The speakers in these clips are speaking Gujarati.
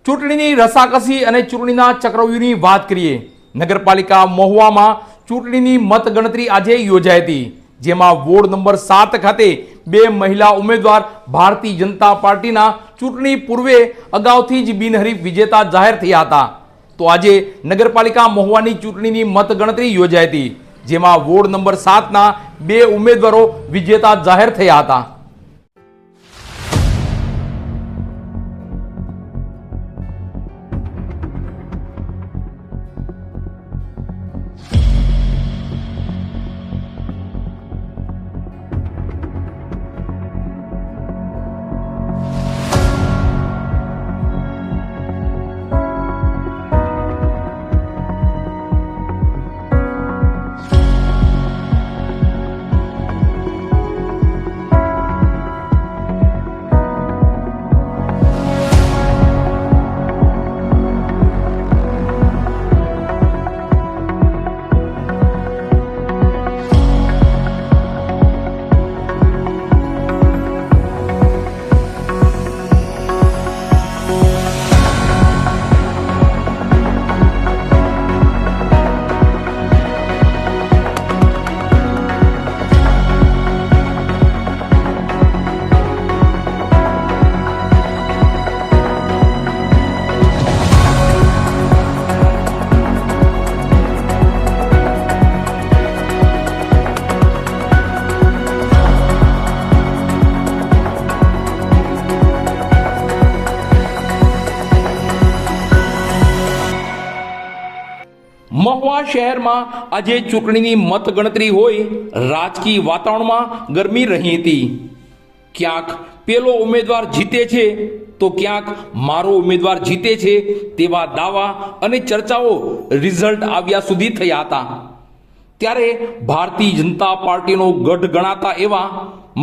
ચૂંટણીની રસાકસી અને ચૂંટણીના ચક્રવ્યૂહની વાત કરીએ. નગરપાલિકા મહુવામાં ચૂંટણીની મતગણતરી આજે યોજાઈ હતી, જેમાં વોર્ડ નંબર 7 ખાતે 2 મહિલા ઉમેદવાર ભારતીય જનતા પાર્ટીના ચૂંટણી પૂર્વે અગાઉથી જ બિનહરીફ વિજેતા જાહેર થયા હતા. તો આજે નગરપાલિકા મહુવાની ચૂંટણીની મતગણતરી યોજાઈ હતી, જેમાં વોર્ડ નંબર 7ના 2 ઉમેદવારો વિજેતા જાહેર થયા હતા. મહુવા શહેરમાં આજે ચૂંટણીની મતગણતરી હોય રાજકીય વાતાવરણમાં ગરમી રહી હતી. ક્યાંક પેલો ઉમેદવાર જીતે છે તો ક્યાંક મારો ઉમેદવાર જીતે છે તેવા દાવા અને ચર્ચાઓ રિઝલ્ટ આવ્યા સુધી થયા હતા. ત્યારે ભારતીય જનતા પાર્ટીનો ગઢ ગણાતા એવા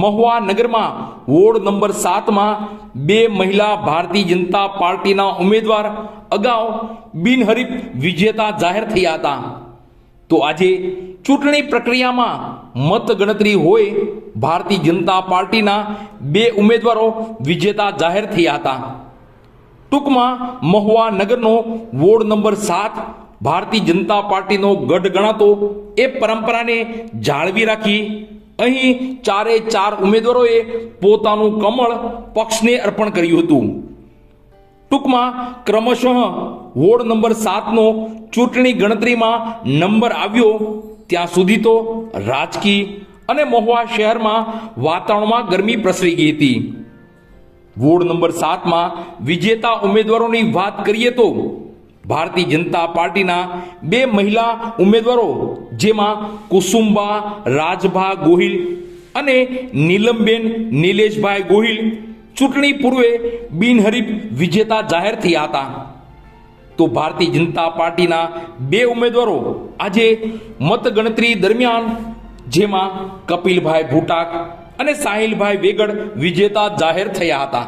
મહુવા નગરમાં વોર્ડ નંબર 7માં 2 મહિલા ભારતીય જનતા પાર્ટીના ઉમેદવાર અગાઉ બિનહરીફ વિજેતા જાહેર થયા હતા. તો આજે ચૂંટણી પ્રક્રિયામાં મતગણતરી હોય ભારતીય જનતા પાર્ટીના 2 ઉમેદવારો વિજેતા જાહેર થયા હતા. ટૂંકમાં મહુવા નગરનો વોર્ડ નંબર 7 ભારતીય જનતા પાર્ટીનો ગઢ ગણાતો એ પરંપરાને જાળવી રાખી અહીં 4 ઉમેદવારોએ પોતાનું કમળ પક્ષને અર્પણ કર્યું હતું. ટૂંકમાં ક્રમશઃ વોર્ડ નંબર 7નો ચૂંટણી ગણતરીમાં નંબર આવ્યો ત્યાં સુધી તો રાજકીય અને મહુવા શહેરમાં વાતાવરણમાં ગરમી પ્રસરી ગઈ હતી. વોર્ડ નંબર 7માં વિજેતા ઉમેદવારોની વાત કરીએ તો ભારતીય જનતા પાર્ટીના 2 મહિલા ઉમેદવારો, જેમાં કુસુમબા રાજભા ગોહિલ અને નીલમબેન નિલેશભાઈ ગોહિલ ચૂંટણી પૂર્વે બિનહરીફ વિજેતા જાહેર થયા હતા. તો ભારતીય જનતા પાર્ટીના 2 ઉમેદવારો આજે મતગણતરી દરમિયાન, જેમાં કપિલભાઈ ભૂટાક અને સાહિલભાઈ વેગડ વિજેતા જાહેર થયા હતા.